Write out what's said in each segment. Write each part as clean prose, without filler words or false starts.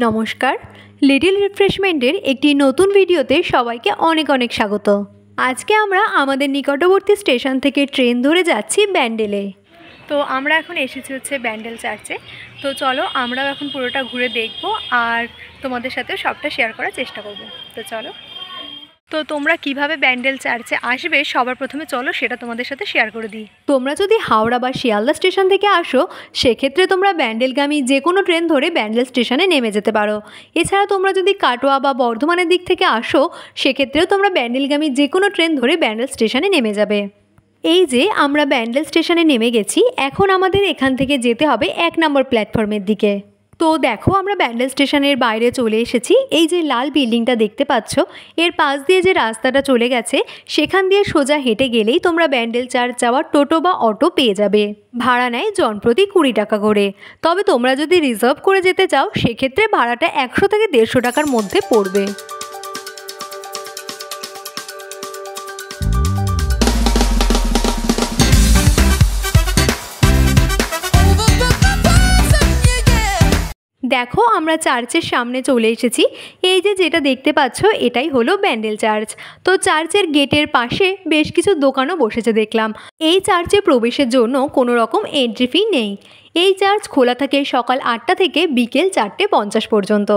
নমস্কার, লিটল রিফ্রেশমেন্টের একটি নতুন ভিডিওতে সবাইকে অনেক অনেক স্বাগত। আজকে আমরা আমাদের নিকটবর্তী স্টেশন থেকে ট্রেন ধরে যাচ্ছি ব্যান্ডেলে। তো আমরা এখন এসেছি হচ্ছে ব্যান্ডেল চার্চে। তো চলো আমরাও এখন পুরোটা ঘুরে দেখব আর তোমাদের সাথেও সবটা শেয়ার করার চেষ্টা করব। তো চলো। তো তোমরা কিভাবে ব্যান্ডেল চার্চে আসবে সবার প্রথমে চলো সেটা তোমাদের সাথে শেয়ার করে দিই। তোমরা যদি হাওড়া বা শিয়ালদা স্টেশন থেকে আসো সেক্ষেত্রে তোমরা ব্যান্ডেলগামী যে কোনো ট্রেন ধরে ব্যান্ডেল স্টেশনে নেমে যেতে পারো। এছাড়া তোমরা যদি কাটোয়া বা বর্ধমানের দিক থেকে আসো সেক্ষেত্রেও তোমরা ব্যান্ডেলগামী যে কোনো ট্রেন ধরে ব্যান্ডেল স্টেশনে নেমে যাবে। এই যে আমরা ব্যান্ডেল স্টেশনে নেমে গেছি, এখন আমাদের এখান থেকে যেতে হবে 1 নম্বর প্ল্যাটফর্মের দিকে। তো দেখো আমরা ব্যান্ডেল স্টেশনের বাইরে চলে এসেছি। এই যে লাল বিল্ডিংটা দেখতে পাচ্ছ এর পাশ দিয়ে যে রাস্তাটা চলে গেছে সেখান দিয়ে সোজা হেঁটে গেলেই তোমরা ব্যান্ডেল চার্চ যাওয়ার টোটো বা অটো পেয়ে যাবে। ভাড়া নেয় জনপ্রতি 20 টাকা করে। তবে তোমরা যদি রিজার্ভ করে যেতে চাও সেক্ষেত্রে ভাড়াটা 100 থেকে 150 টাকার মধ্যে পড়বে। দেখো আমরা চার্চের সামনে চলে এসেছি। এই যে যেটা দেখতে পাচ্ছ এটাই হলো ব্যান্ডেল চার্চ। তো চার্চের গেটের পাশে বেশ কিছু দোকানও বসেছে দেখলাম। এই চার্চে প্রবেশের জন্য কোনো রকম এন্ট্রি ফি নেই। এই চার্চ খোলা থাকে সকাল 8টা থেকে বিকেল 4:50 পর্যন্ত।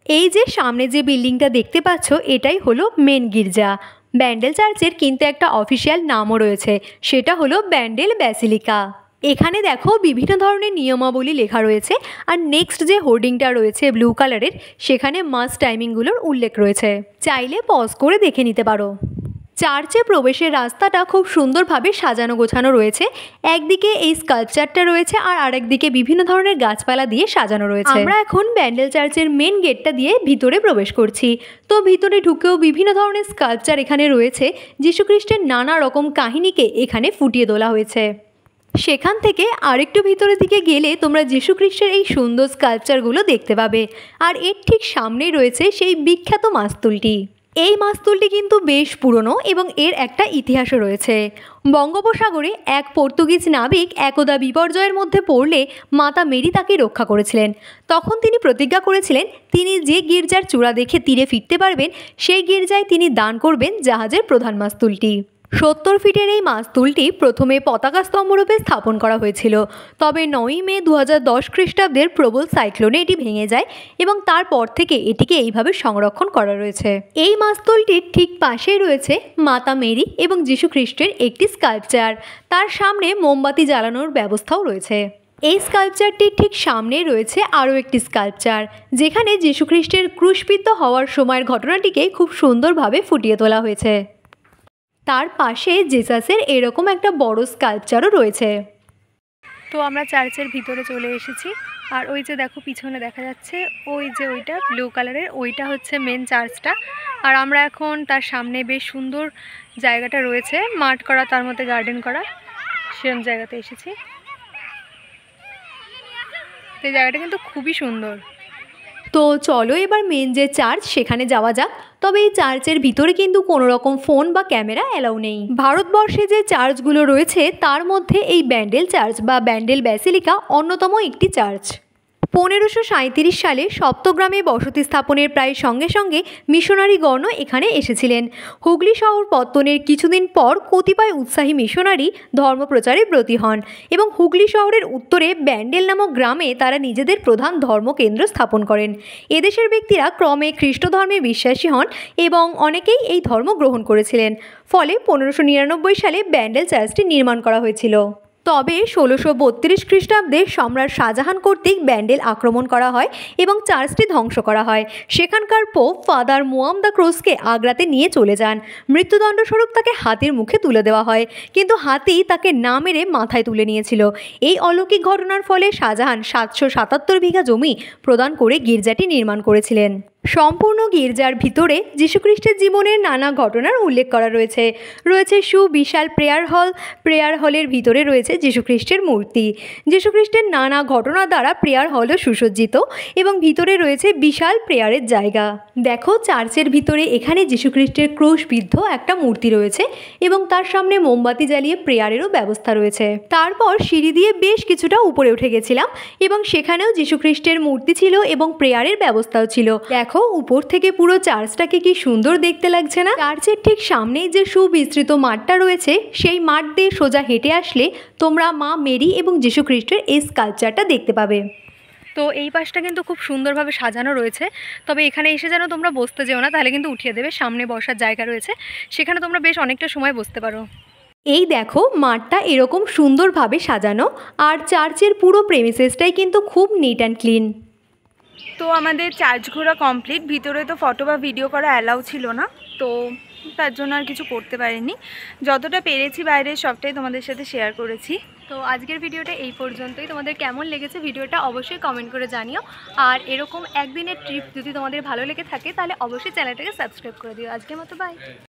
এই যে সামনে যে বিল্ডিংটা দেখতে পাচ্ছ এটাই হলো মেন গির্জা। ব্যান্ডেল চার্চের কিন্তু একটা অফিসিয়াল নামও রয়েছে, সেটা হলো ব্যান্ডেল ব্যাসিলিকা। এখানে দেখো বিভিন্ন ধরনের নিয়মাবলী লেখা রয়েছে আর নেক্সট যে হোর্ডিংটা রয়েছে ব্লু কালারের সেখানে মাস টাইমিংগুলোর উল্লেখ রয়েছে, চাইলে পজ করে দেখে নিতে পারো। চার্চে প্রবেশের রাস্তাটা খুব সুন্দরভাবে সাজানো গোছানো রয়েছে। একদিকে এই স্কাল্পচারটা রয়েছে আর আরেকদিকে বিভিন্ন ধরনের গাছপালা দিয়ে সাজানো রয়েছে। আমরা এখন ব্যান্ডেল চার্চের মেন গেটটা দিয়ে ভিতরে প্রবেশ করছি। তো ভিতরে ঢুকেও বিভিন্ন ধরনের স্কাল্পচার এখানে রয়েছে। যীশুখ্রিস্টের নানা রকম কাহিনীকে এখানে ফুটিয়ে তোলা হয়েছে। সেখান থেকে আরেকটু ভিতরের দিকে গেলে তোমরা যীশুখ্রিস্টের এই সুন্দর স্কাল্পচারগুলো দেখতে পাবে। আর এর ঠিক সামনেই রয়েছে সেই বিখ্যাত মাস্তুলটি। এই মাস্তুলটি কিন্তু বেশ পুরনো এবং এর একটা ইতিহাসও রয়েছে। বঙ্গোপসাগরে এক পর্তুগিজ নাবিক একদা বিপর্যয়ের মধ্যে পড়লে মাতা মেরি তাকে রক্ষা করেছিলেন। তখন তিনি প্রতিজ্ঞা করেছিলেন তিনি যে গির্জার চূড়া দেখে তীরে ফিরতে পারবেন সেই গির্জায় তিনি দান করবেন জাহাজের প্রধান মাস্তুলটি। 70 ফিটের এই মাস্তুলটি প্রথমে পতাকা স্তম্ভরূপে স্থাপন করা হয়েছিল। তবে 9ই মে 2010 খ্রিস্টাব্দের প্রবল সাইক্লোনে এটি ভেঙে যায় এবং তারপর থেকে এটিকে এইভাবে সংরক্ষণ করা রয়েছে। এই মাস্তুলটির ঠিক পাশেই রয়েছে মাতা মেরি এবং যীশুখ্রিস্টের একটি স্কাল্পচার। তার সামনে মোমবাতি জ্বালানোর ব্যবস্থাও রয়েছে। এই স্কাল্পচারটির ঠিক সামনেই রয়েছে আরও একটি স্কাল্পচার যেখানে যীশুখ্রিস্টের ক্রুশবিদ্ধ হওয়ার সময়ের ঘটনাটিকে খুব সুন্দরভাবে ফুটিয়ে তোলা হয়েছে। তার পাশে জেসাসের এরকম একটা বড় স্কাল্পচারও রয়েছে। তো আমরা চার্চের ভিতরে চলে এসেছি আর ওই যে দেখো পিছনে দেখা যাচ্ছে ওই যে ওইটা ব্লু কালারের ওইটা হচ্ছে মেন চার্চটা। আর আমরা এখন তার সামনে বেশ সুন্দর জায়গাটা রয়েছে, মাঠ করা তার মধ্যে গার্ডেন করা, সেরকম জায়গাতে এসেছি। এই জায়গাটা কিন্তু খুবই সুন্দর। তো চলো এবার মেন যে চার্চ সেখানে যাওয়া যাক। তবে এই চার্চের ভিতরে কিন্তু কোনো রকম ফোন বা ক্যামেরা অ্যালাউ নেই। ভারতবর্ষে যে চার্চগুলো রয়েছে তার মধ্যে এই ব্যান্ডেল চার্চ বা ব্যান্ডেল ব্যাসিলিকা অন্যতম একটি চার্চ। 1537 সালে সপ্তগ্রামে বসতি স্থাপনের প্রায় সঙ্গে সঙ্গে মিশনারিগণও এখানে এসেছিলেন। হুগলি শহর পত্তনের কিছুদিন পর কতিপয় উৎসাহী মিশনারি ধর্মপ্রচারে ব্রতী হন এবং হুগলি শহরের উত্তরে ব্যান্ডেল নামক গ্রামে তারা নিজেদের প্রধান ধর্মকেন্দ্র স্থাপন করেন। এদেশের ব্যক্তিরা ক্রমে খ্রিস্ট ধর্মে বিশ্বাসী হন এবং অনেকেই এই ধর্ম গ্রহণ করেছিলেন। ফলে 1599 সালে ব্যান্ডেল চার্চটি নির্মাণ করা হয়েছিল। তবে 1632 খ্রিস্টাব্দে সম্রাট শাহজাহান কর্তৃক ব্যান্ডেল আক্রমণ করা হয় এবং চার্চটি ধ্বংস করা হয়। সেখানকার পোপ ফাদার মুয়াম দ্য ক্রসকে আগ্রাতে নিয়ে চলে যান। মৃত্যুদণ্ডস্বরূপ তাকে হাতির মুখে তুলে দেওয়া হয়, কিন্তু হাতি তাকে না মেরে মাথায় তুলে নিয়েছিল। এই অলৌকিক ঘটনার ফলে শাহজাহান 777 বিঘা জমি প্রদান করে গির্জাটি নির্মাণ করেছিলেন। সম্পূর্ণ গির্জার ভিতরে যীশুখ্রিস্টের জীবনের নানা ঘটনার উল্লেখ করা রয়েছে। রয়েছে সুবিশাল প্রেয়ার হলের ভিতরে রয়েছে যীশুখ্রিস্টের মূর্তি। যীশুখ্রিস্টের নানা ঘটনা দ্বারা প্রেয়ার হলও সুসজ্জিত এবং ভিতরে রয়েছে বিশাল প্রেয়ারের জায়গা। দেখো, চার্চের ভিতরে এখানে যীশুখ্রিস্টের ক্রুশবিদ্ধ একটা মূর্তি রয়েছে এবং তার সামনে মোমবাতি জ্বালিয়ে প্রেয়ারেরও ব্যবস্থা রয়েছে। তারপর সিঁড়ি দিয়ে বেশ কিছুটা উপরে উঠে গেছিলাম এবং সেখানেও যীশুখ্রিস্টের মূর্তি ছিল এবং প্রেয়ারের ব্যবস্থাও ছিল। দেখো, উপর থেকে পুরো চার্চটাকে কি সুন্দর দেখতে লাগছে না? চার্চের ঠিক সামনেই যে সুবিস্তৃত মাঠটা রয়েছে, সেই মাঠ দিয়ে সোজা হেঁটে আসলে তোমরা মা মেরি এবং যীশুখ্রিস্টের এই স্কাল্পচারটা দেখতে পাবে। তো এই পাশটা কিন্তু খুব সুন্দরভাবে সাজানো রয়েছে, তবে এখানে এসে যেন তোমরা বসতে যেও না, তাহলে কিন্তু উঠিয়ে দেবে। সামনে বসার জায়গা রয়েছে, সেখানে তোমরা বেশ অনেকটা সময় বসতে পারো। এই দেখো, মাঠটা এরকম সুন্দরভাবে সাজানো, আর চার্চের পুরো প্রেমিসেসটাই কিন্তু খুব নিট অ্যান্ড ক্লিন। তো আমাদের চার্চ ঘোরা কমপ্লিট। ভিতরে তো ফটো বা ভিডিও করা অ্যালাউ ছিল না, তো তার জন্য আর কিছু করতে পারিনি। যতটা পেরেছি বাইরে সবটাই তোমাদের সাথে শেয়ার করেছি। তো আজকের ভিডিওটা এই পর্যন্তই। তোমাদের কেমন লেগেছে ভিডিওটা অবশ্যই কমেন্ট করে জানিও। আর এরকম একদিনের ট্রিপ যদি তোমাদের ভালো লেগে থাকে তাহলে অবশ্যই চ্যানেলটাকে সাবস্ক্রাইব করে দিও। আজকের মতো বাই।